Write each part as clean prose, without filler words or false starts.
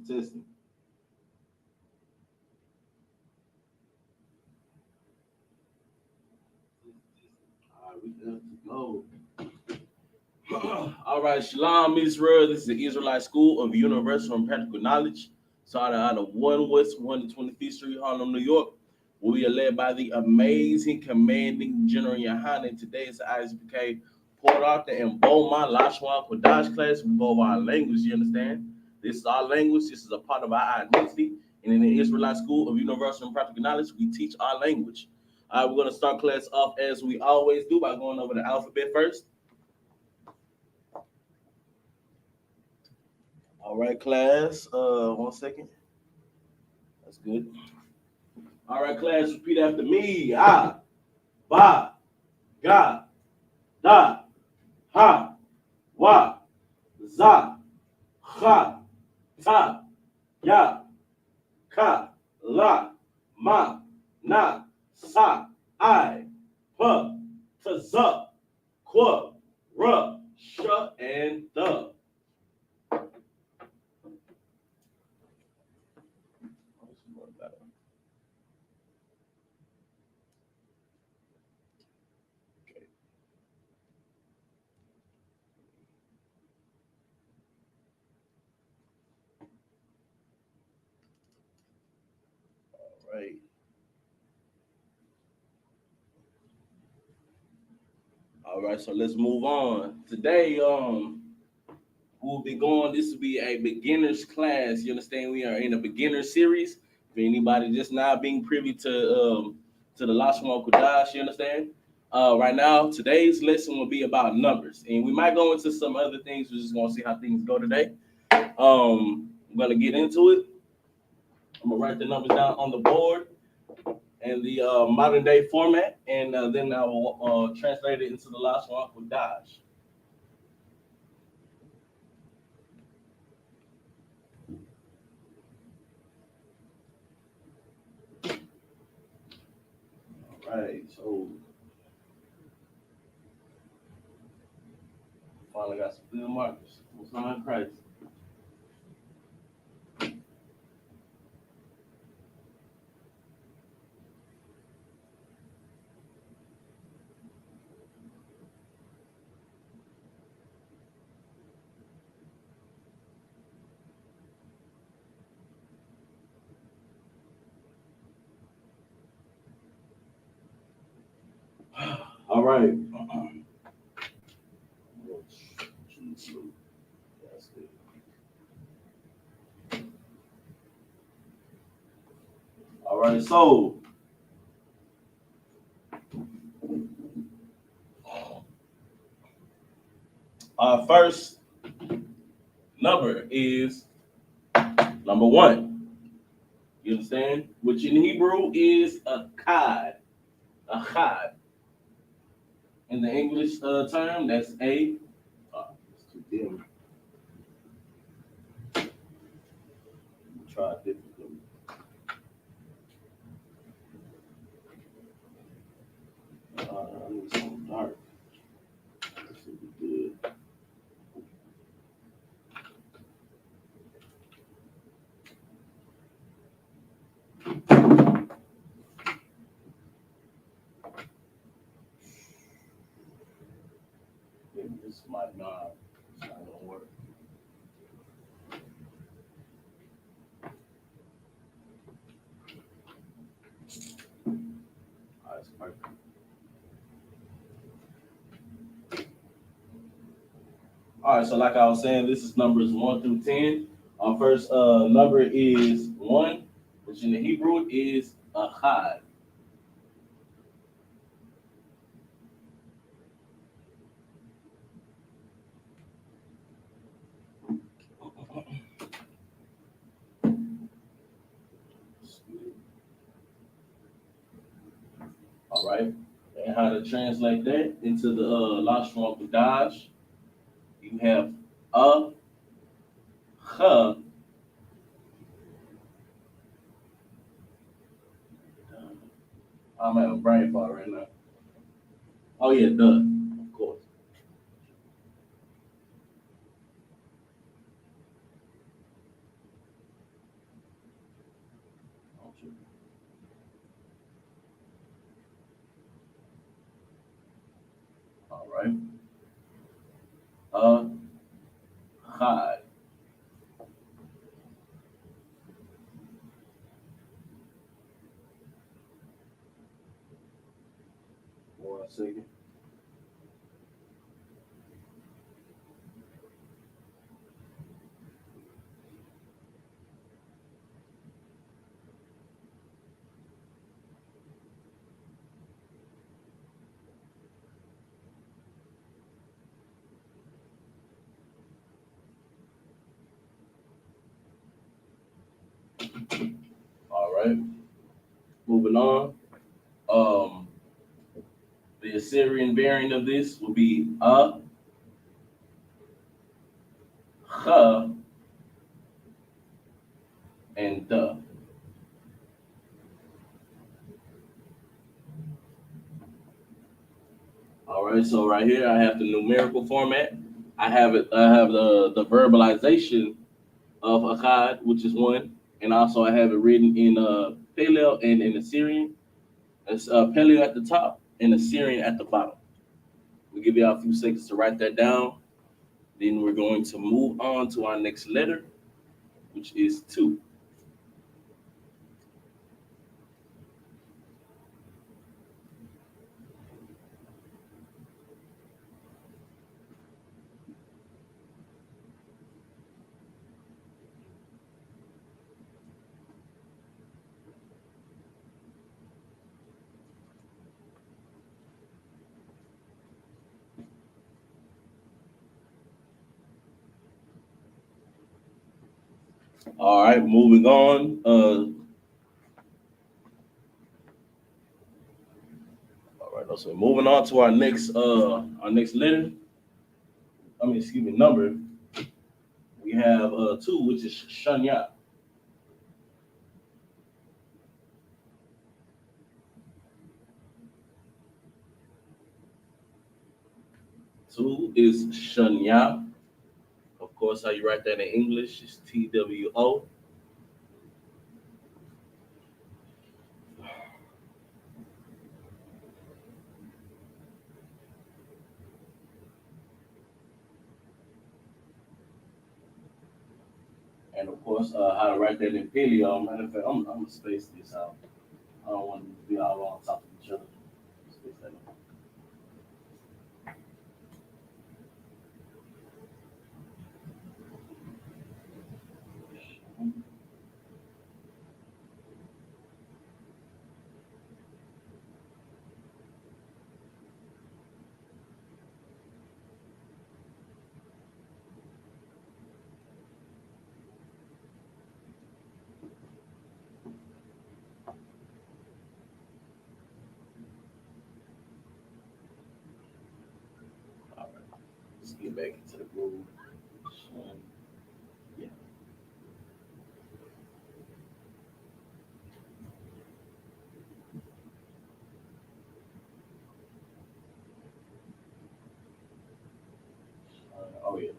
Testing. All right, we good to go. All right, Shalom, Israel. This is the Israelite School of Universal and Practical Knowledge. Started out of 1 West 125th Street, Harlem, New York. We are led by the amazing commanding General YAHANNA. And today is the I.S.U.P.K. Port Arthur and Beumont, Lashawan, Qadash class. We go over our language, you understand? This is our language. This is a part of our identity. And in the Israelite School of Universal and Practical Knowledge, we teach our language. All right, we're going to start class off as we always do by going over the alphabet first. All right, class. 1 second. That's good. All right, class. Repeat after me. Ah, ba, ga, da, ha, wa, za, ha, ta, ya, ka, la, ma, na, sa, I, p, t, z, qu, r, sh, and the. Right. All right, so let's move on. Today, we'll be going. This will be a beginner's class. You understand? We are in a beginner series. For anybody just now being privy to the Lashawan Qadash, you understand? Right now, today's lesson will be about numbers, and we might go into some other things. We're just gonna see how things go today. I'm gonna get into it. I'm gonna write the numbers down on the board in the modern day format, and then I will translate it into the Lashawan Qadash. Right, so finally got some field markers. What's on Christ? All right. That's good. All right, so our first number is number 1. You understand? Which in Hebrew is a chad. A chad. In the English term, that's a. It's too dim. Try differently. I need something dark. This should be good. Maybe this might not. It's not gonna work. All right, it's perfect. All right, so like I was saying, this is numbers 1 through 10. Our first number is 1, which in the Hebrew is achad. And how to translate that into the Lashawan Qadash, you have ha. I'm having a brain fart right now. Oh yeah, duh, of course. All right. Hi. 1 second. All right. Moving on. Um, the Assyrian variant of this will be ha, and the. All right. So right here, I have the numerical format. I have it. I have the verbalization of Akkad, which is one, and also I have it written in Paleo and in Assyrian. It's Paleo at the top and Assyrian at the bottom. We'll give you a few seconds to write that down. Then we're going to move on to our next letter, which is 2. All right, moving on. All right, so moving on to our next letter. Excuse me, number. We have 2, which is Shanya. 2 is Shanya. Of course, how you write that in English is TWO. And of course, how to write that in Paleo. Matter of fact, I'm gonna space this out. I don't want to be all on top of each other. Space that out. All right, let's get back into the groove. Yeah. Oh yeah.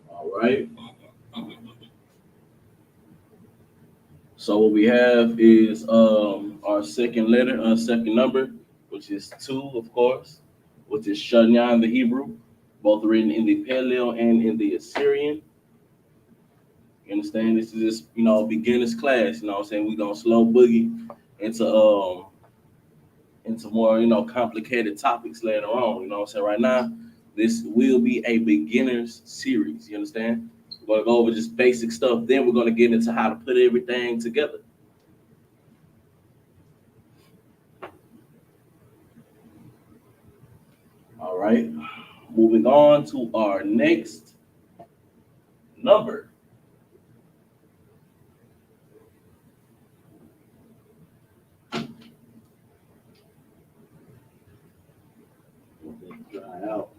All right. So what we have is our second letter, second number, which is 2, of course, which is Shanya in the Hebrew, both written in the Paleo and in the Assyrian. You understand? This is just, beginner's class. You know what I'm saying? We're gonna slow boogie into more, complicated topics later on. You know what I'm saying? Right now, this will be a beginner's series. You understand? We're gonna go over just basic stuff. Then we're gonna get into how to put everything together. right. Moving on to our next number. Dry out.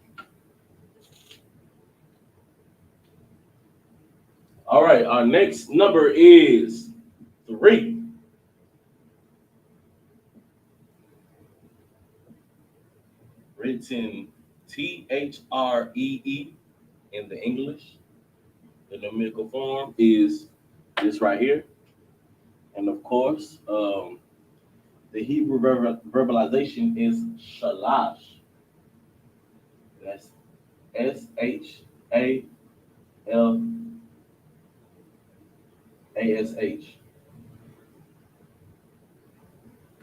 All right, our next number is 3. Written THREE in the English. The numerical form is this right here. And of course, the Hebrew verbalization is shalash. That's SHALASH.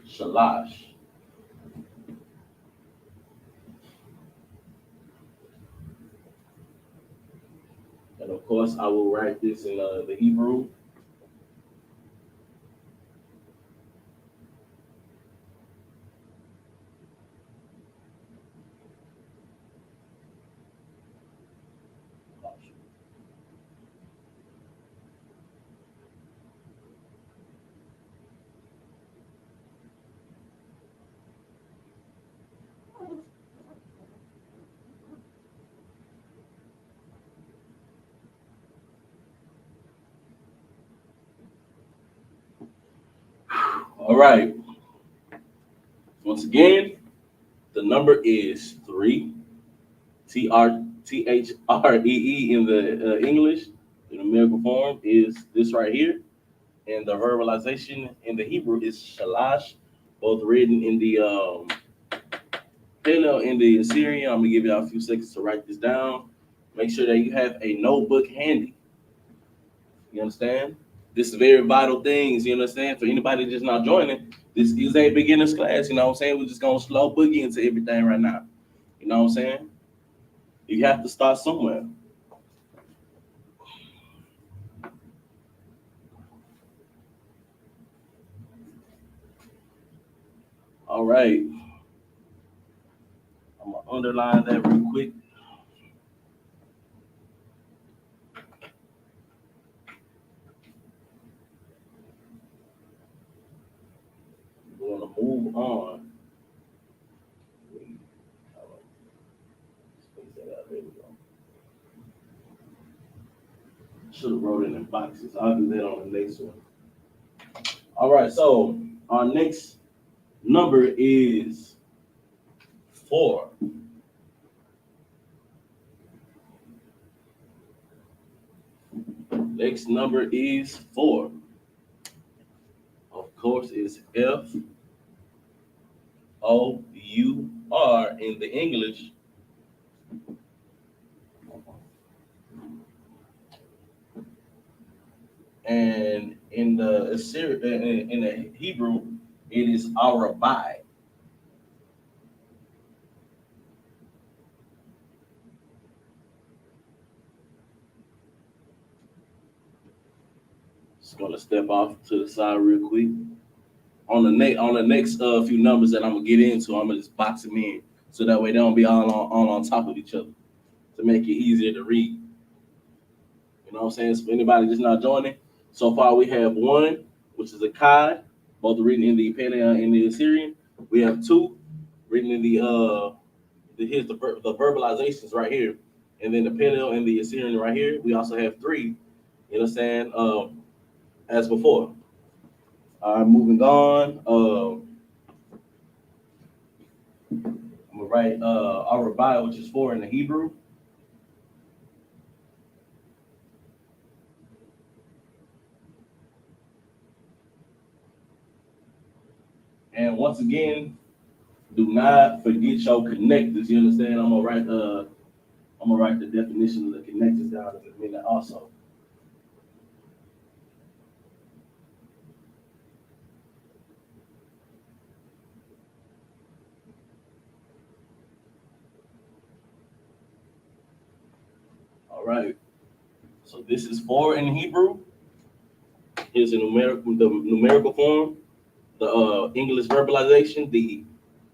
Shalash. And of course, I will write this in the Hebrew. All right. Once again, the number is 3. THREE in the English. The numerical form is this right here. And the verbalization in the Hebrew is shalash, both written in the Paleo in the Assyrian. I'm gonna give y'all a few seconds to write this down. Make sure that you have a notebook handy. You understand? This is very vital things, you understand? For anybody just not joining, this is a beginner's class, you know what I'm saying? We're just gonna slow boogie into everything right now. You know what I'm saying? You have to start somewhere. All right. I'm gonna underline that real quick. We're gonna move on. There we go. Should have wrote it in boxes. I'll do that on the next one. All right, so our next number is 4. Next number is 4. Of course, it's FOUR in the English. And in the in the Hebrew, it is Arabai. Just gonna step off to the side real quick. On the next few numbers that I'm gonna get into, I'm gonna just box them in so that way they don't be all on top of each other to make it easier to read. You know what I'm saying? So for anybody just not joining, so far we have 1, which is a Kai, both written in the Paleo and the Assyrian. We have 2 written in here's the verbalizations right here, and then the Paleo and the Assyrian right here. We also have 3. You understand? As before. All right, moving on. I'm gonna write Arabai, which is 4 in the Hebrew. And once again, do not forget your connectors. You understand? I'm gonna write the definition of the connectors down in a minute also. All right. So this is 4 in Hebrew. Here's the numerical form, the English verbalization, the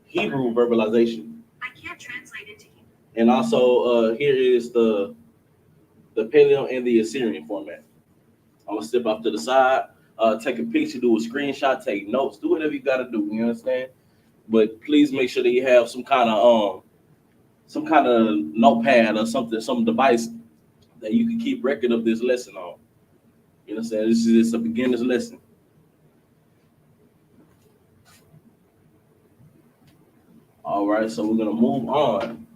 Hebrew verbalization. I can't translate it to Hebrew. And also here is the Paleo and the Assyrian format. I'm gonna step off to the side, take a picture, do a screenshot, take notes, do whatever you gotta do. You understand? But please make sure that you have some kind of notepad or something, some device that you can keep record of this lesson on. You know what I'm saying? This is just a beginner's lesson. All right, so we're gonna move on.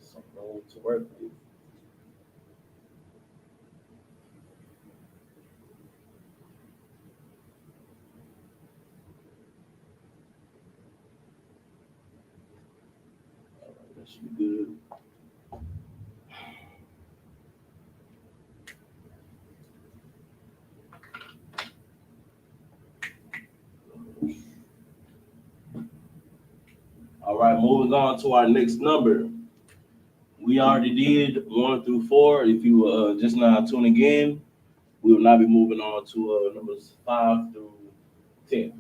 Something to work with. All right, that should be good. All right, moving on to our next number. We already did 1 through 4. If you just now tuning in, we will now be moving on to numbers 5 through 10.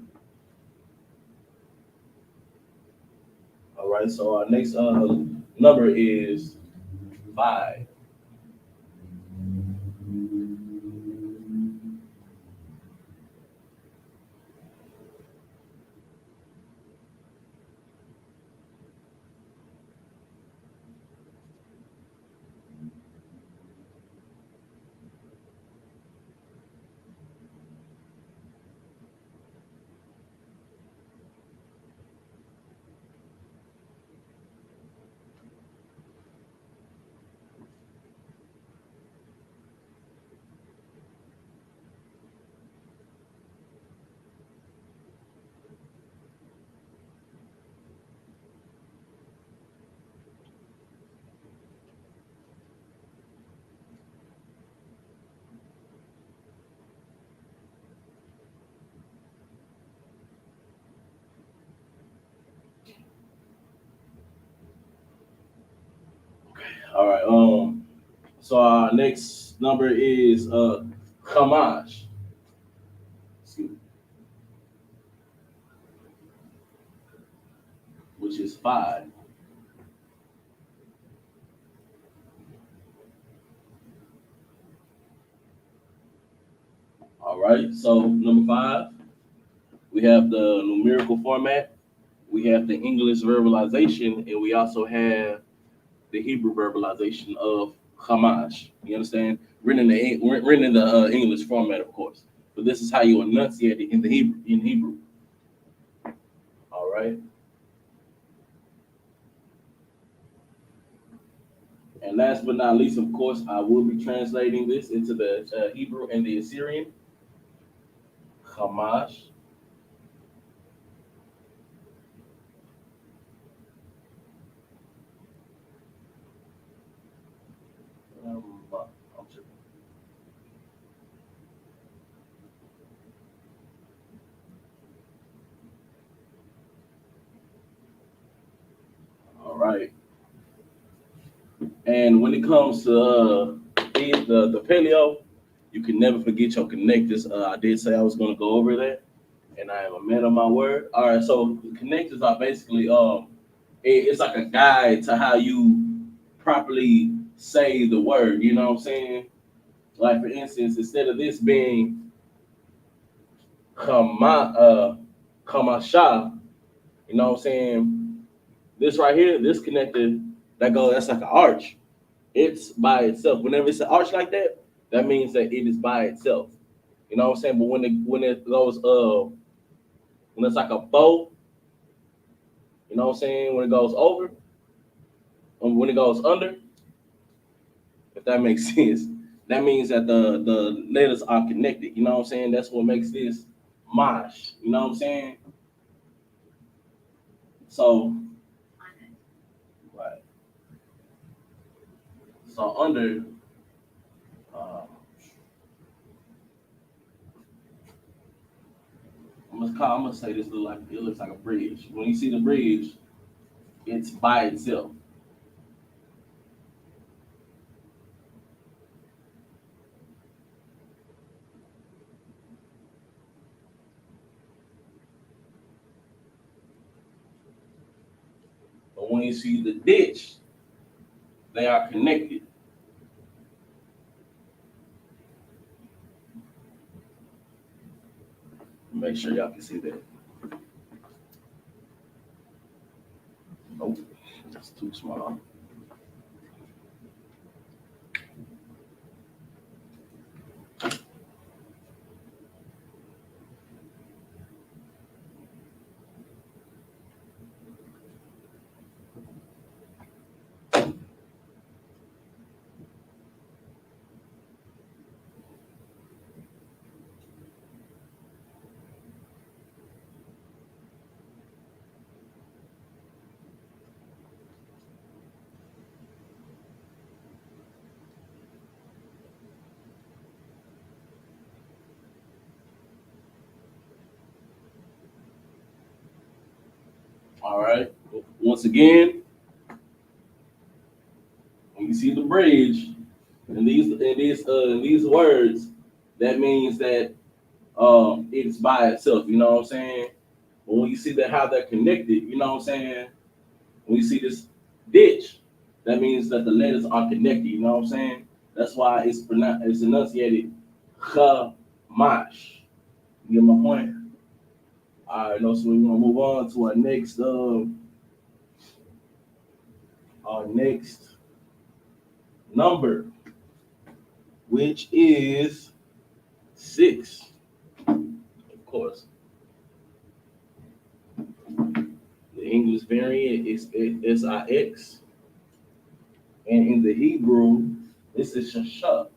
All right, so our next number is 5. All right, so our next number is Qadash, which is 5. All right, so number 5, we have the numerical format, we have the English verbalization, and we also have the Hebrew verbalization of Hamash. You understand? Written in the English format, of course. But this is how you enunciate it in the Hebrew. In Hebrew. All right. And last but not least, of course, I will be translating this into the Hebrew and the Assyrian. Hamash. All right. And when it comes to the paleo, you can never forget your connectors. I did say I was going to go over that, and I am a man of my word. All right, so the connectors are basically it's like a guide to how you properly say the word. You know what I'm saying? Like for instance, instead of this being kamasha, you know what I'm saying? This right here, this connector that's like an arch. It's by itself. Whenever it's an arch like that, that means that it is by itself. You know what I'm saying? But when it goes when it's like a bow, you know what I'm saying? When it goes over, when it goes under, if that makes sense, that means that the letters are connected. You know what I'm saying? That's what makes this mosh. You know what I'm saying? So right. So under uh, I'm gonna say this looks like a bridge. When you see the bridge, it's by itself. But when you see the ditch, they are connected. Make sure y'all can see that. Nope, that's too small. All right. Once again, when you see the bridge and these words, that means that it's by itself. You know what I'm saying? But when you see that how they're connected, you know what I'm saying? When you see this ditch, that means that the letters are connected. You know what I'm saying? That's why it's enunciated Chamash. You get my point? All right, no, so we're gonna move on to our next number, which is 6. Of course, the English variant is SIX, and in the Hebrew, this is Shashak.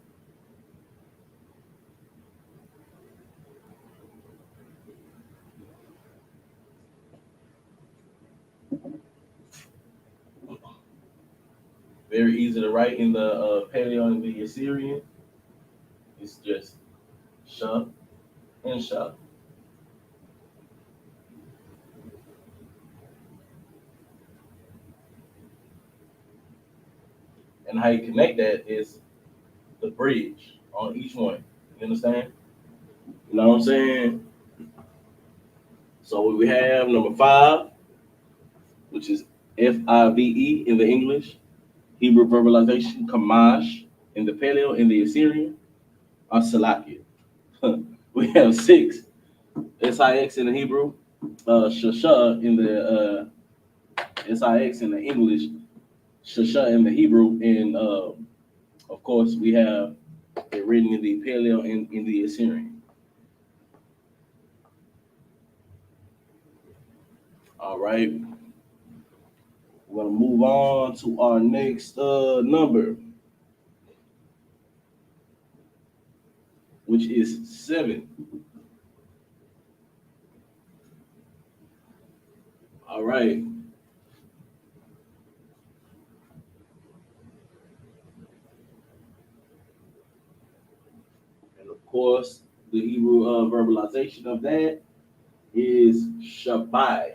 Very easy to write in the Paleo and the Assyrian. It's just Shah and Shah. And how you connect that is the bridge on each one. You understand? You know what I'm saying? So we have number 5, which is FIVE in the English, Hebrew verbalization, Kamash in the Paleo, in the Assyrian, or Salakia. We have 6, SIX in the Hebrew, Shasha in the SIX in the English, Shasha in the Hebrew, and of course we have it written in the Paleo and in the Assyrian. All right, we're gonna move on to our next number, which is 7. All right. And of course, the Hebrew verbalization of that is Shabbai.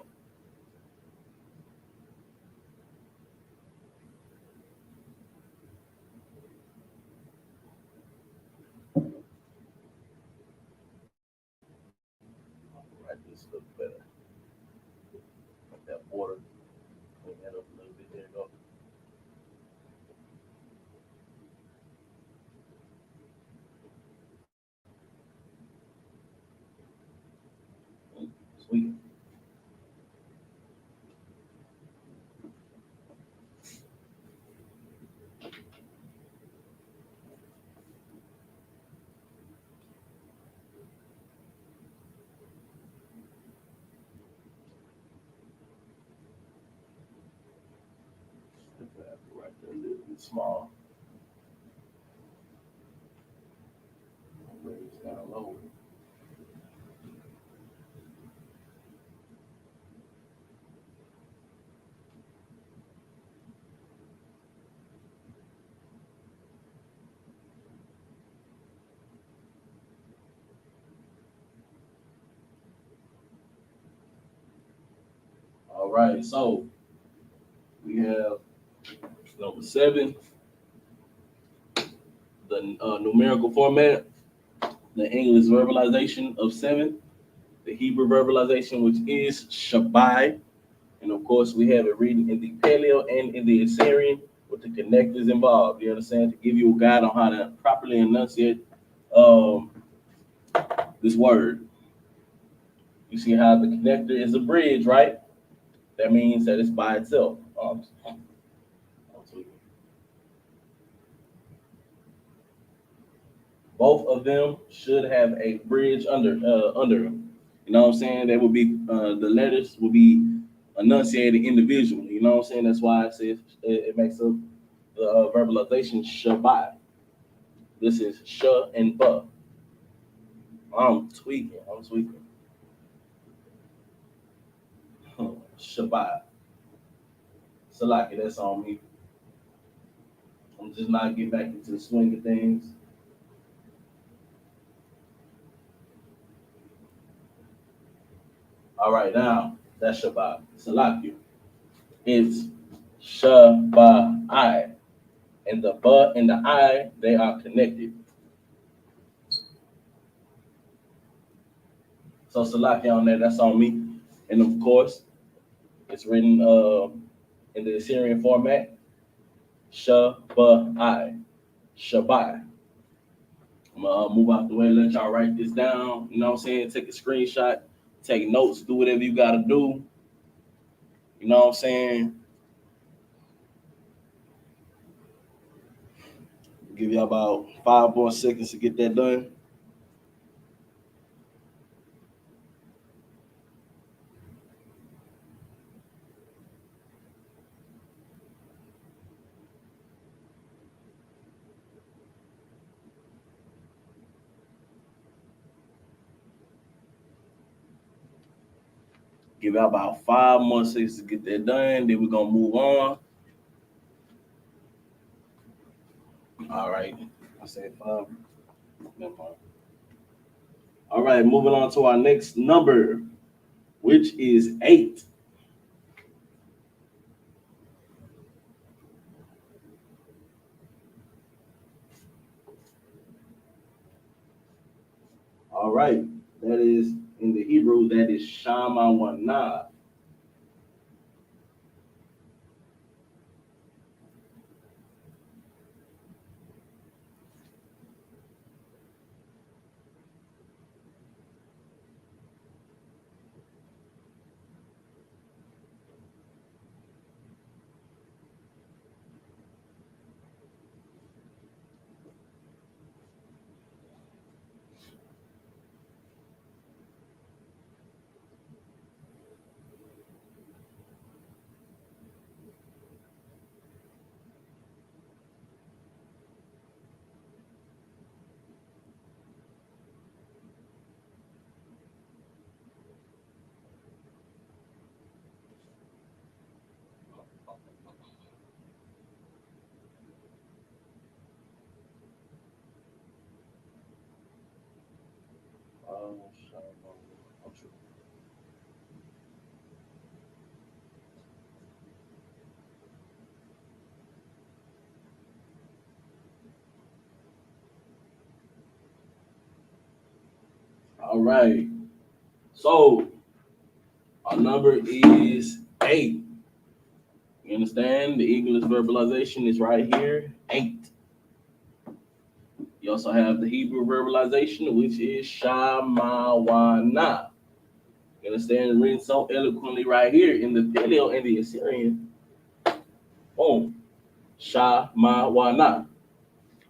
Right, this looks better. Like that water. Clean that up a little bit. There you go. Sweet. A little bit small. Raise down low. All right, so we have number 7, the numerical format, the English verbalization of 7, the Hebrew verbalization, which is Shabbai, and of course we have it written in the Paleo and in the Assyrian with the connectors involved. You understand? To give you a guide on how to properly enunciate um, this word. You see how the connector is a bridge, right? That means that it's by itself. Both of them should have a bridge under them. You know what I'm saying? They would be the letters will be enunciated individually. You know what I'm saying? That's why it makes up the verbalization Shabbat. This is sh and ba. I'm tweaking. Shabbat. Salaki, that's on me. I'm just not getting back into the swing of things. All right, now that's Shabbat. Salaki. It's Shabbai. And the ba and the I, they are connected. So Salaki on that, that's on me. And of course, it's written in the Assyrian format, Shabbai. Shabbai. I'm gonna move out the way, let y'all write this down. You know what I'm saying? Take a screenshot, take notes, do whatever you gotta do. You know what I'm saying? Give y'all about 5 more seconds to get that done. Give y'all about 5 more seconds to get that done. Then we're gonna move on. All right. I said 5. Never mind. All right, moving on to our next number, which is 8. All right, that is in the Hebrew, that is Shama. All right, so our number is 8. You understand? The English verbalization is right here, 8. You also have the Hebrew verbalization, which is Shamawana. You understand? Written so eloquently right here in the Paleo and the Assyrian. Boom. Shamawana.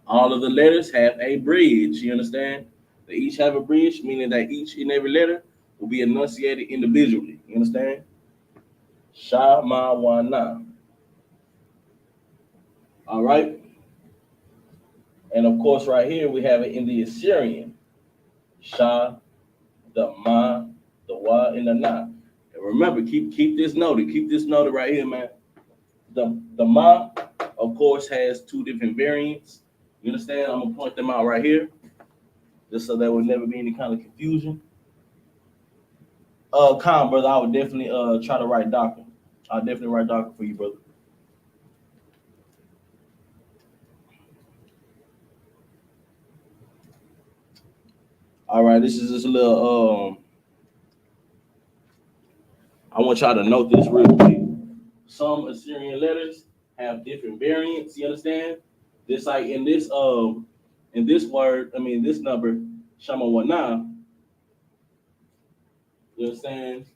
All of the letters have a bridge. You understand? They each have a bridge, meaning that each and every letter will be enunciated individually. You understand? Shamawana. All right. And of course, right here we have it in the Assyrian. Sha, the Ma, the Wa, and the Na. And remember, keep this noted. Keep this noted right here, man. The Ma, of course, has two different variants. You understand? I'm gonna point them out right here, just so there would never be any kind of confusion. Con, brother, I would definitely try to write doctor. I'll definitely write doctor for you, brother. All right, this is just a little I want y'all to note this real quick. Some Assyrian letters have different variants, you understand? Just like in this word, I mean this number, Shama Wana, you understand?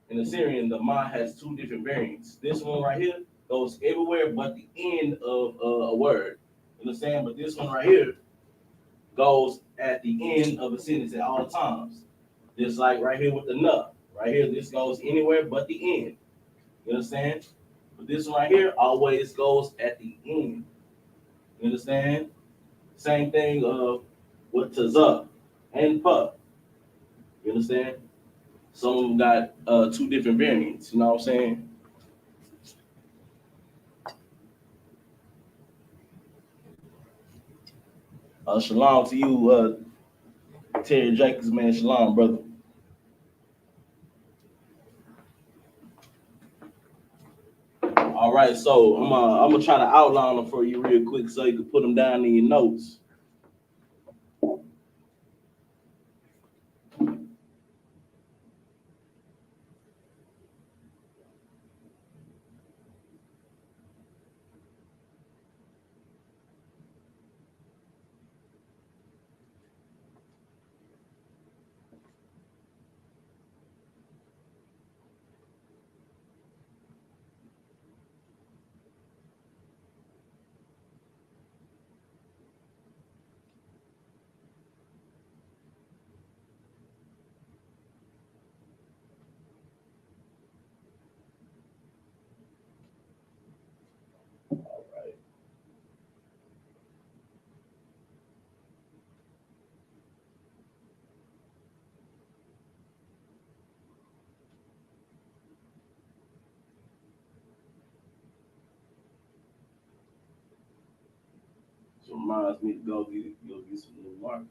In Assyrian, the Ma has two different variants. This one right here goes everywhere but the end of a word. You understand? But this one right here goes at the end of a sentence at all times. Just like right here with the na. Right here, this goes anywhere but the end. You understand? But this one right here always goes at the end. You understand? Same thing with taza and pa. You understand? Some of them got two different variants. You know what I'm saying? Shalom to you, Terry Jacobs, man. Shalom, brother. All right, so I'm gonna try to outline them for you real quick so you can put them down in your notes. All right. So reminds me to go get some new markers.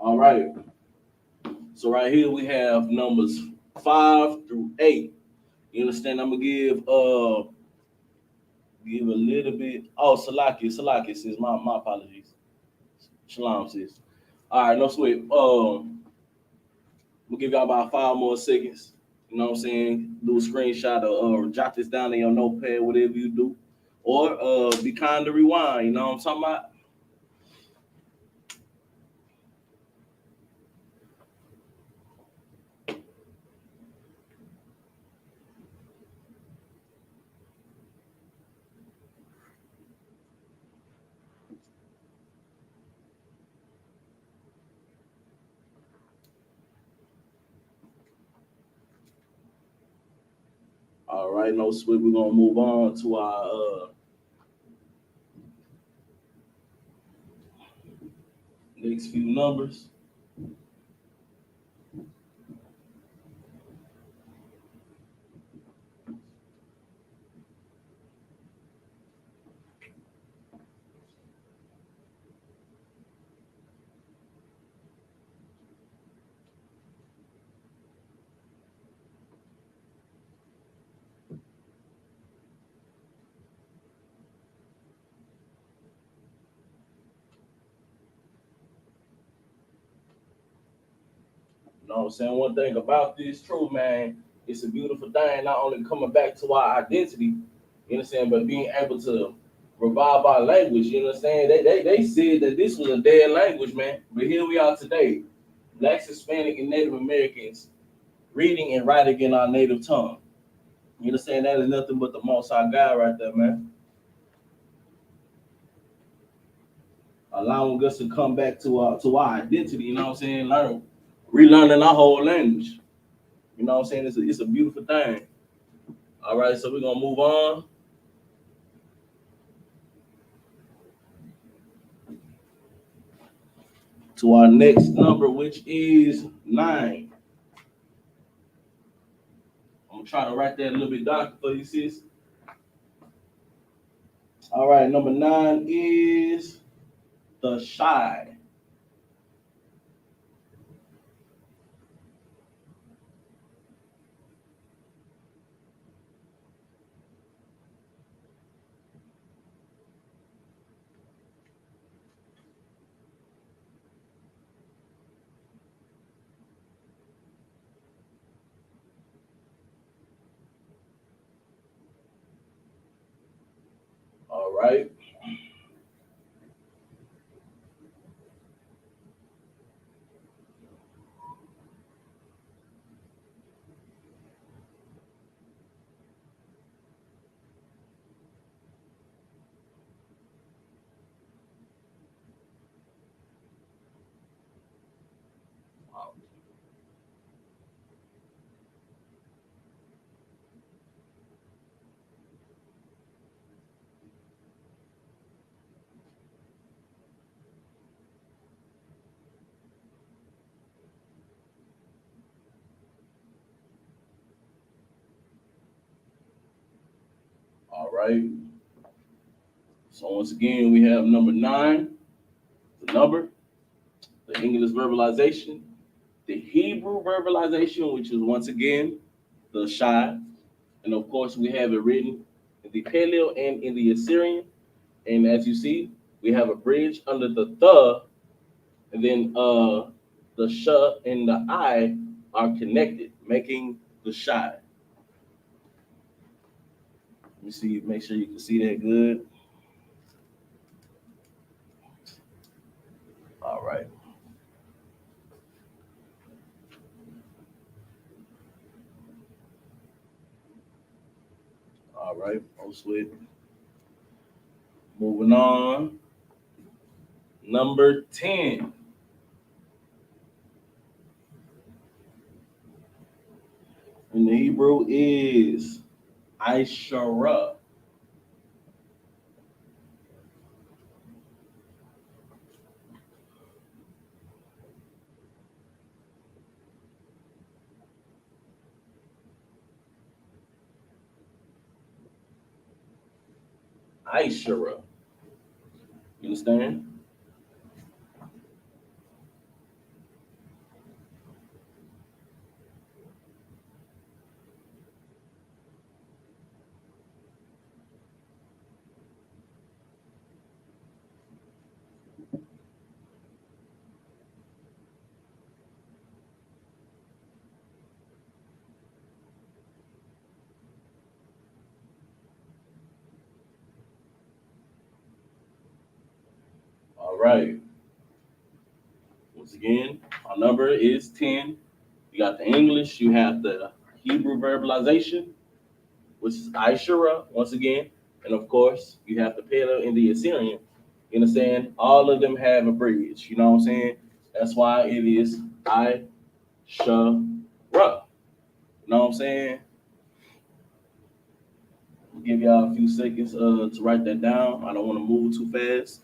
All right. So right here we have numbers 5 through 8. You understand? I'm gonna give a little bit. Oh, Salaki says my apologies. Shalom sis. All right, no sweat. We'll give y'all about 5 more seconds. You know what I'm saying? Do a screenshot or jot this down in your notepad, whatever you do. Or be kind to rewind, you know what I'm talking about? All right, no sweat. We're gonna move on to our next few numbers. You know what I'm saying? One thing about this truth, man, it's a beautiful thing, not only coming back to our identity, you understand, but being able to revive our language, you understand? They said that this was a dead language, man. But here we are today, Blacks, Hispanic, and Native Americans reading and writing in our native tongue. You understand? That is nothing but the Most High God right there, man. Allowing us to come back to our identity, you know what I'm saying? Relearning our whole language. You know what I'm saying? It's a beautiful thing. All right, so we're gonna move on to our next number, which is 9. I'm gonna try to write that a little bit darker for you, sis. All right, number 9 is the shy. All right. All right. So once again, we have number 9, the number, the English verbalization, the Hebrew verbalization, which is once again the shy, and of course we have it written in the Paleo and in the Assyrian. And as you see, we have a bridge under the, and then the sh and the I are connected, making the shy. Let me see, make sure you can see that good. All right. All right. Oh, sweet. Moving on. Number 10. In the Hebrew is Ishara. Ishara. You understand? All right. Once again, our number is 10. You got the English, you have the Hebrew verbalization, which is Ishara, once again. And of course, you have the Paleo and the Assyrian. You understand? All of them have a bridge. You know what I'm saying? That's why it is Ishara. You know what I'm saying? I'll give y'all a few seconds to write that down. I don't want to move too fast.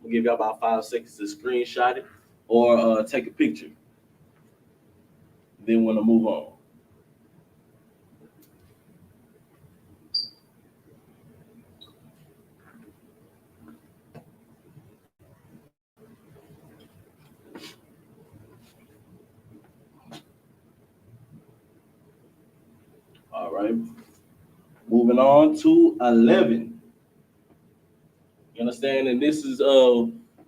We'll give y'all about 5 seconds to screenshot it or take a picture. Then want to move on. All right. Moving on to 11. You understand? And this is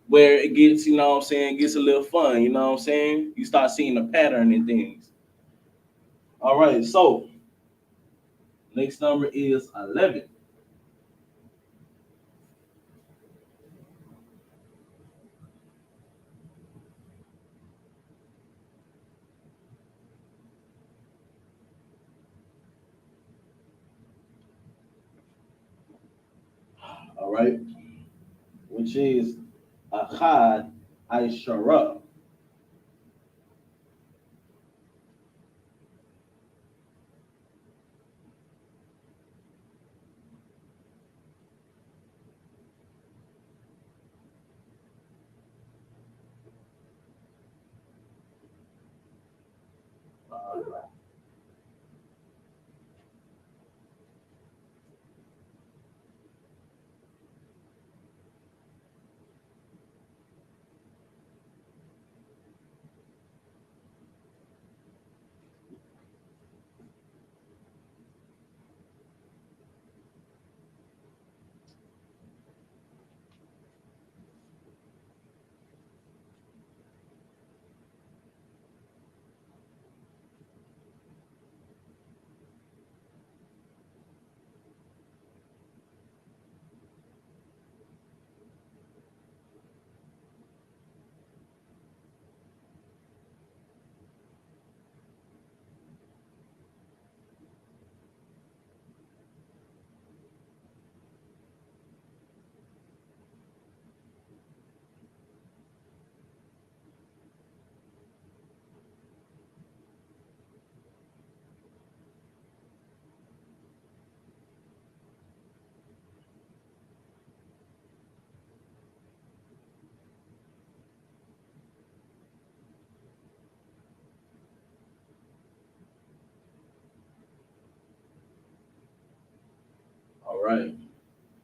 where it gets, you know what I'm saying, gets a little fun, you know what I'm saying? You start seeing a pattern in things. All right, so next number is 11. All right, which is Achad I.S.U.P.K. All right,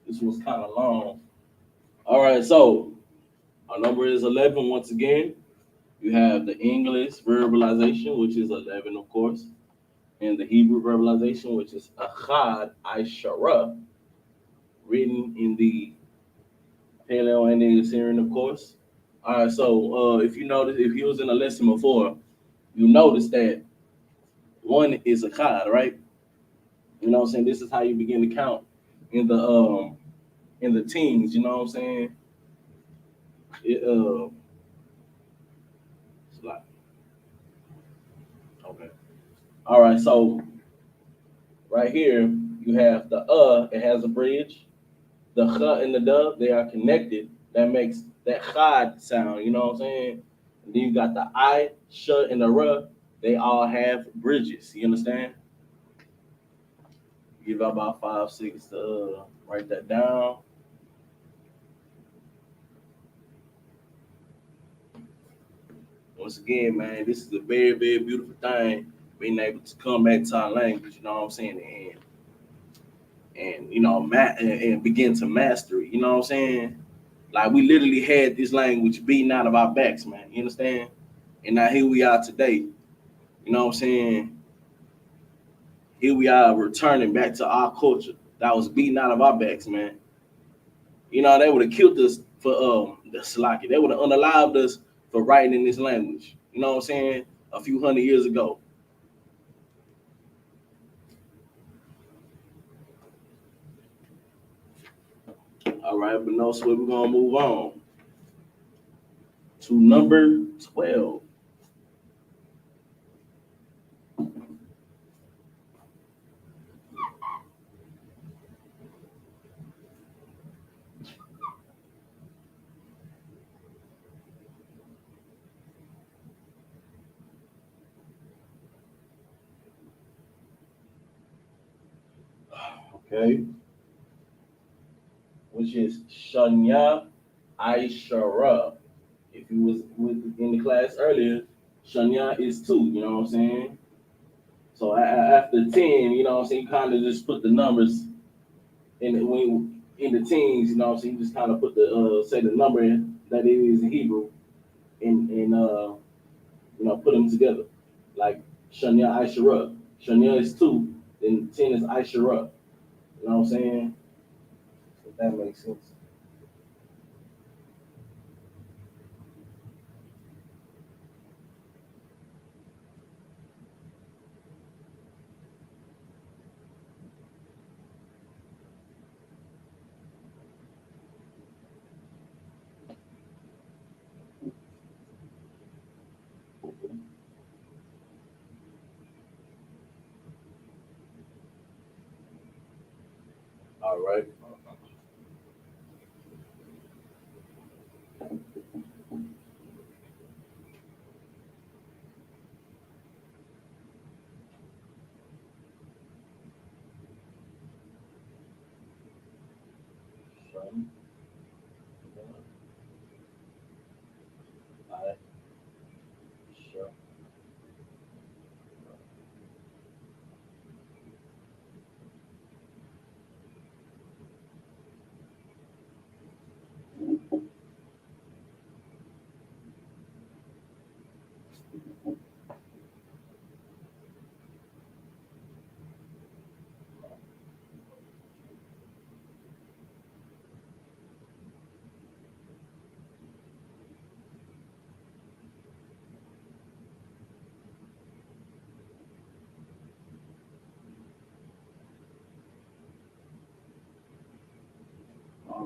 this was kind of long. All right, so our number is 11 once again. You have the English verbalization, which is 11, of course, and the Hebrew verbalization, which is Achad I.S.U.P.K, written in the Paleo Indian Assyrian, of course. All right, so if you notice, if you was in a lesson before, you notice that one is Achad, right? You know what I'm saying? This is how you begin to count in the teens. You know what I'm saying? It, it's like, okay. All right, so right here you have the it has a bridge. The and the they are connected. That makes that chad sound. You know what I'm saying? And then you got the I, sh, and the they all have bridges. You understand? Give about 5 6 to write that down. Once again, man, this is a very, very beautiful thing. Being able to come back to our language, you know what I'm saying, and you know, and begin to master it. You know what I'm saying? Like we literally had this language beaten out of our backs, man. You understand? And now here we are today. You know what I'm saying? Here we are returning back to our culture that was beaten out of our backs, man. You know, they would have killed us for the Slaki. They would have unalived us for writing in this language. You know what I'm saying? A few hundred years ago. All right, but no sweat, we're gonna move on to number 12. Okay, which is Shanya Aishara. If you was in the class earlier, Shanya is 2, you know what I'm saying? So after 10, you know what I'm saying, you kind of just put the numbers in the teens, you know what I'm saying, you just kind of put the say the number in, that it is in Hebrew and you know, put them together. Like Shanya Aishara. Shanya is 2, then 10 is Aishara. You know what I'm saying? If that makes sense. All right. All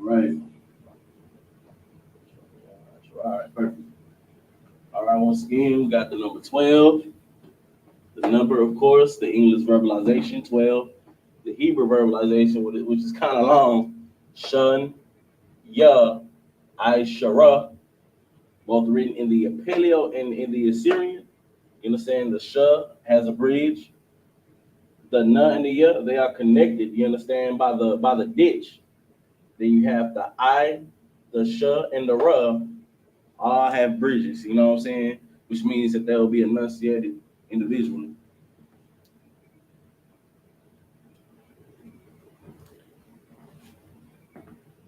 right. All right, perfect. All right, once again, we got the number 12. The number, of course, the English verbalization, 12. The Hebrew verbalization, which is kind of long, Shun, Ya, I.S.U.P.K, both written in the Paleo and in the Assyrian. You understand? The Sh has a bridge. The Na and the Ya, they are connected, you understand, by the ditch. Then you have the I, the Sh, and the Ra all have bridges, you know what I'm saying? Which means that they will be enunciated individually.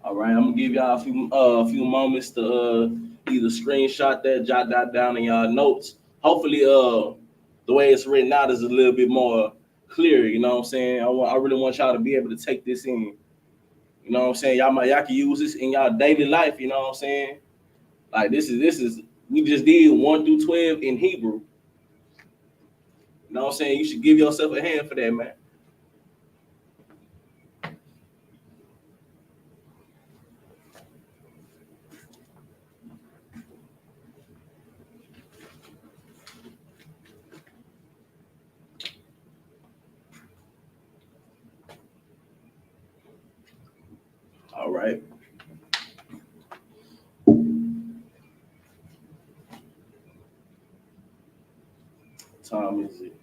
All right, I'm gonna give y'all a few moments to either screenshot that, jot that down in y'all notes. Hopefully, the way it's written out is a little bit more clear. You know what I'm saying? I really want y'all to be able to take this in. You know what I'm saying? Y'all can use this in y'all daily life. You know what I'm saying? Like this is we just did 1 through 12 in Hebrew. You know what I'm saying? You should give yourself a hand for that, man. All right. Time is it?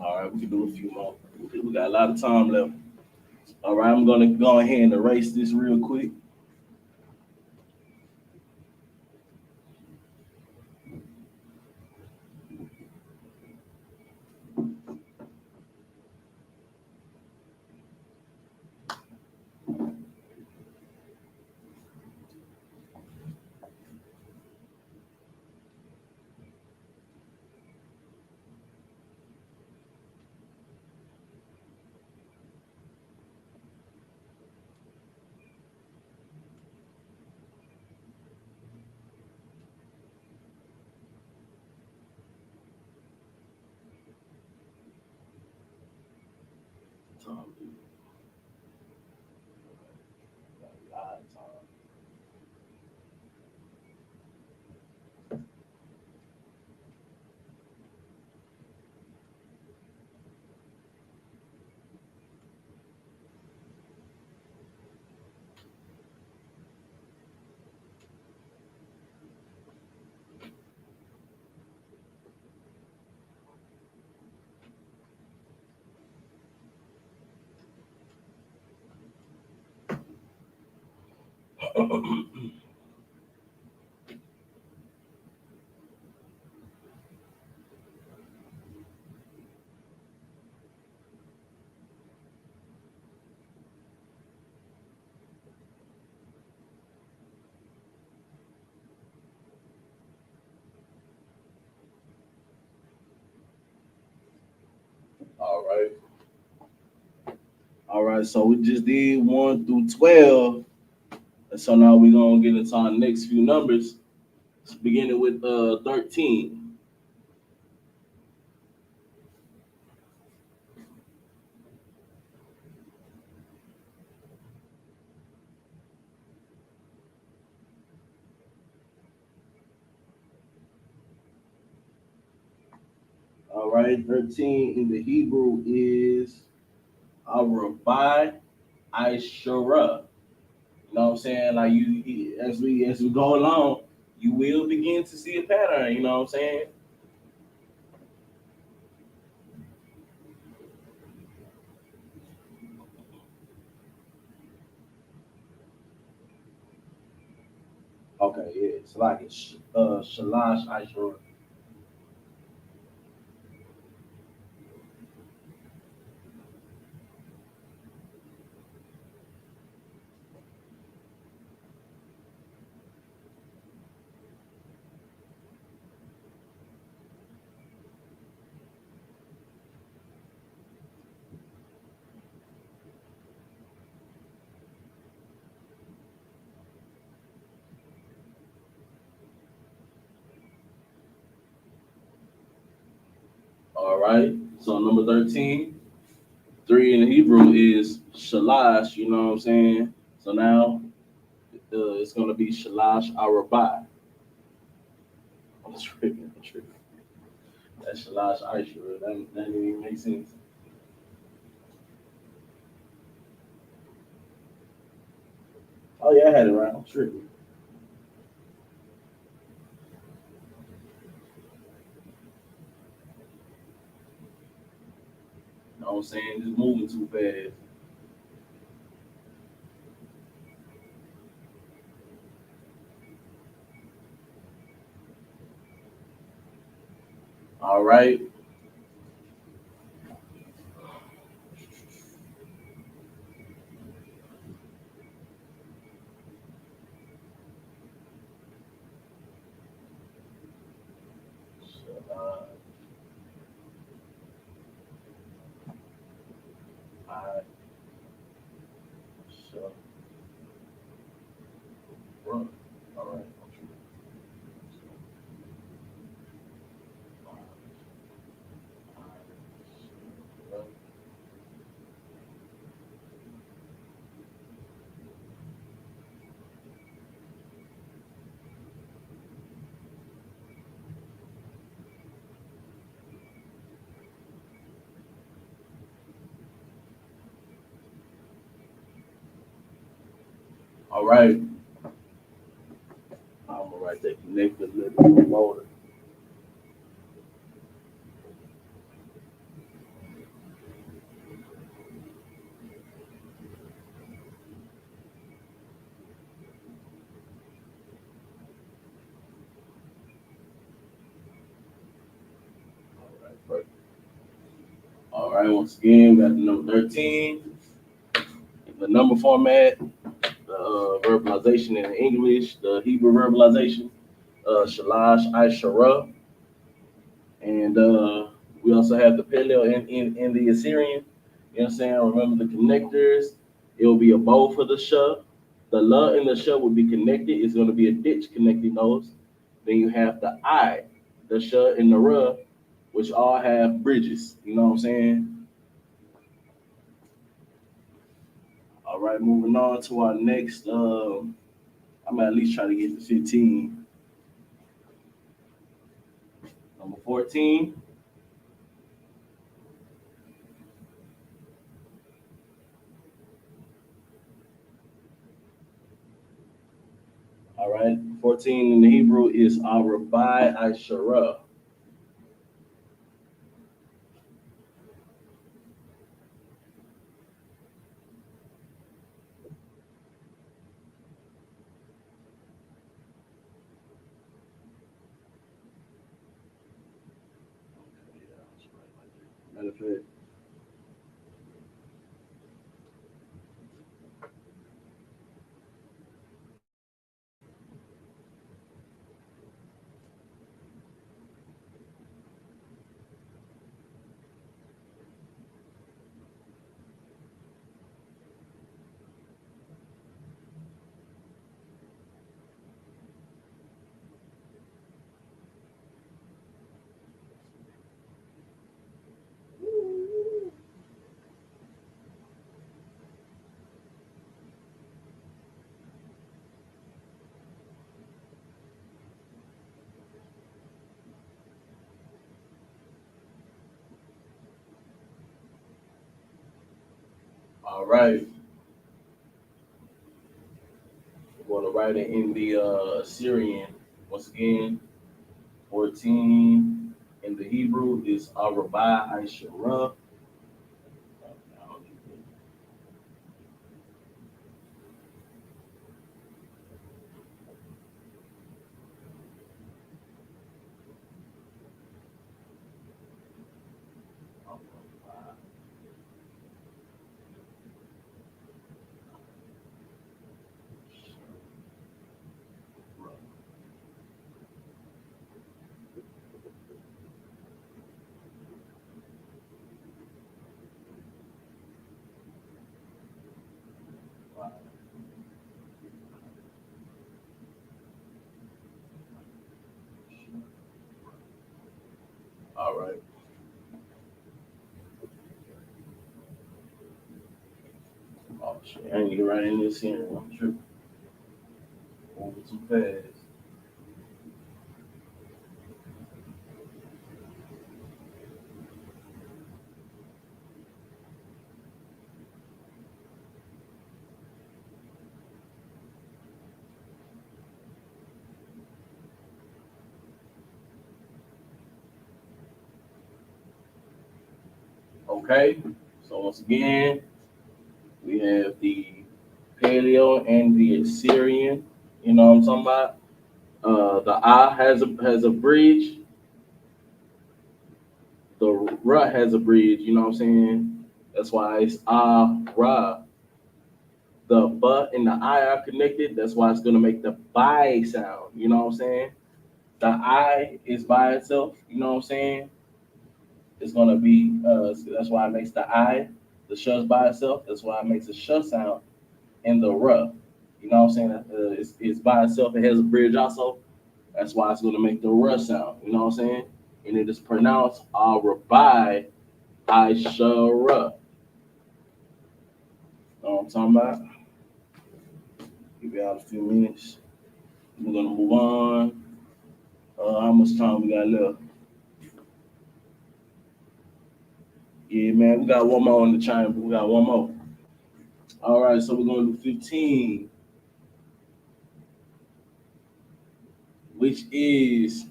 All right, we can do a few more. We got a lot of time left. All right, I'm gonna go ahead and erase this real quick. All right. All right. So we just did 1 through 12. And so now we're gonna get into our next few numbers, beginning with 13. All right, 13 in the Hebrew is Rabbi I.S.U.P.K. You know what I'm saying? Like as we go along, you will begin to see a pattern. You know what I'm saying? Okay, yeah, it's like it's Shalash I.S.U.P.K. All right. So number 13, three in the Hebrew is Shalash. You know what I'm saying? So now it's gonna be Shalash Arabai. I'm tripping. I'm tripping. That's Shalash I.S.U.P.K. That didn't even make sense. Oh yeah, I had it right. I'm tripping. You know what I'm saying? Just moving too fast. All right. Shalash I.S.U.P.K. All right. All right. I'm gonna write that connect a little bit more. All right, perfect. All right, once again, we got the number 13, the number format, the verbalization in English, the Hebrew verbalization, Shalash I.S.U.P.K. And we also have the parallel in the Assyrian. You know what I'm saying? Remember the connectors. It will be a bow for the sha. The la and the sha will be connected. It's going to be a ditch connecting those. Then you have the I, the sha, and the ra, which all have bridges. You know what I'm saying? All right, moving on to our next. I'm gonna at least try to get to 15. Number 14. All right, 14 in the Hebrew is Arabai Ashara. Matter of fact, all right, we're going to write it in the Syrian. Once again, 14 in the Hebrew is Arabai Ashara. All right. Oh shit, I ain't get right in this here. I'm tripping. Moving too fast. Okay. So once again, we have the Paleo and the Assyrian. You know what I'm talking about? The I has a bridge. The Ra has a bridge. You know what I'm saying? That's why it's Ah Ra. The but and the I are connected. That's why it's gonna make the by sound. You know what I'm saying? The I is by itself. You know what I'm saying? It's gonna be. That's why it makes the I. The sh's by itself. That's why it makes a sh sound in the Ra. You know what I'm saying? It's by itself. It has a bridge also. That's why it's gonna make the Ra sound. You know what I'm saying? And it is pronounced Arabai I-Shara. Know what I'm talking about? Give y'all a few minutes. We're gonna move on. How much time we got left? Yeah, man, we got one more in the chamber. We got one more. All right, so we're gonna do 15, which is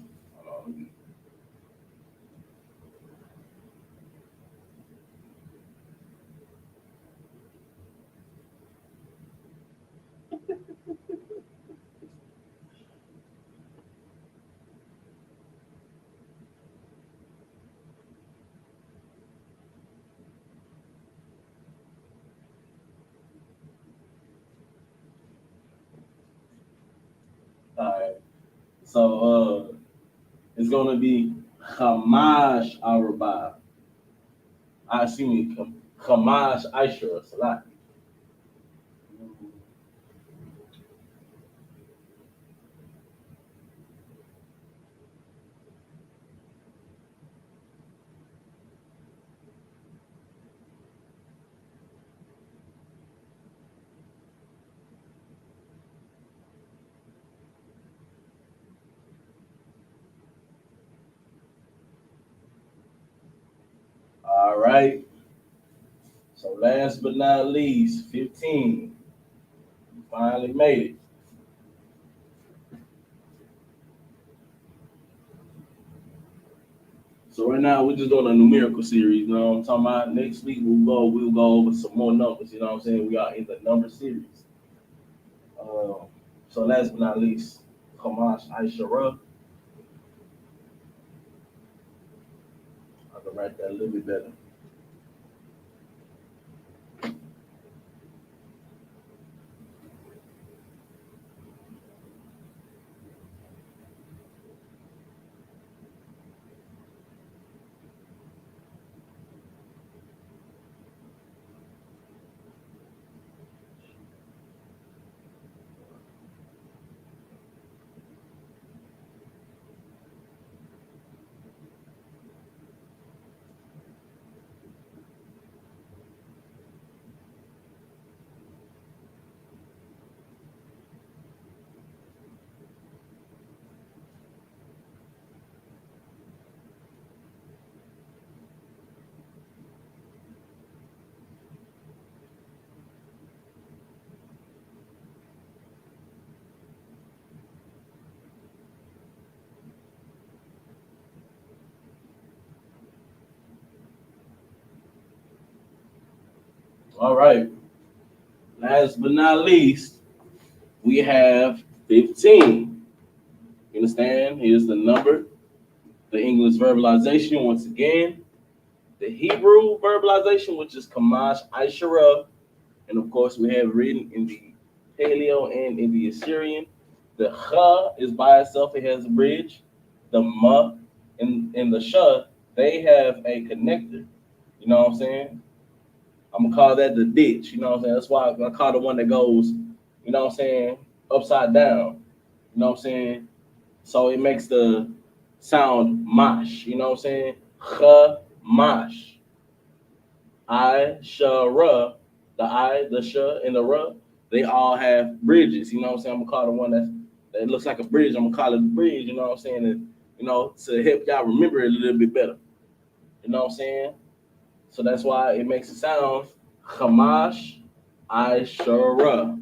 all right. So it's gonna be Hamash Araba. I see Hamash Aishra Salat. All right. So last but not least, 15. Finally made it. So right now we're just doing a numerical series. You know what I'm talking about? Next week we'll go over some more numbers. You know what I'm saying? We are in the number series. Uh, so last but not least, Kamash Aishara. I can write that a little bit better. All right. Last but not least, we have 15. You understand? Here's the number, the English verbalization once again. the Hebrew verbalization, which is Kamash Aishara, and of course we have written in the Paleo and in the Assyrian. The Cha is by itself; it has a bridge. The Ma and the Sha, they have a connector. You know what I'm saying? I'm gonna call that the ditch. You know what I'm saying? That's why I call the one that goes, you know what I'm saying, upside down. You know what I'm saying? So it makes the sound mash. You know what I'm saying? Cha mash. I sha ra. The I, the sha, and the ra, they all have bridges. You know what I'm saying? I'm gonna call the one that looks like a bridge. I'm gonna call it a bridge. You know what I'm saying? And, you know, to help y'all remember it a little bit better. You know what I'm saying? So that's why it makes it sound Hamash Ishara.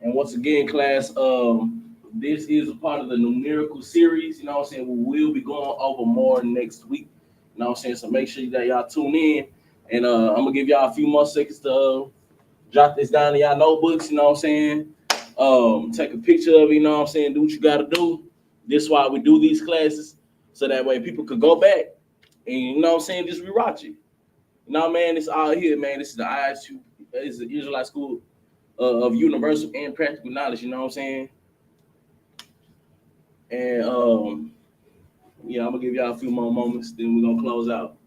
And once again, class, this is a part of the numerical series. You know what I'm saying? We will be going over more next week. You know what I'm saying? So make sure that y'all tune in. And I'm gonna give y'all a few more seconds to jot this down in y'all notebooks. You know what I'm saying? Take a picture of it. You know what I'm saying? Do what you gotta do. This is why we do these classes, so that way people could go back and, you know what I'm saying, just rewatch it. You know, man, it's all here, man. This is the I.S.U.P.K. It's the Israelite School of Universal and Practical Knowledge. You know what I'm saying? And yeah, I'm gonna give y'all a few more moments, then we're gonna close out.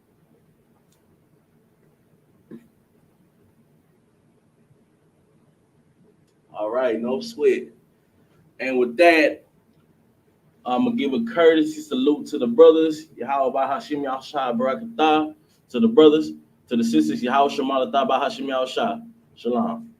All right, no sweat. And with that, I'm gonna give a courtesy salute to the brothers, Yahweh Hashim Yahshua Barakatah, to the brothers, to the sisters, Yahweh Shemalatah Bahashim Yahshua. Shalom.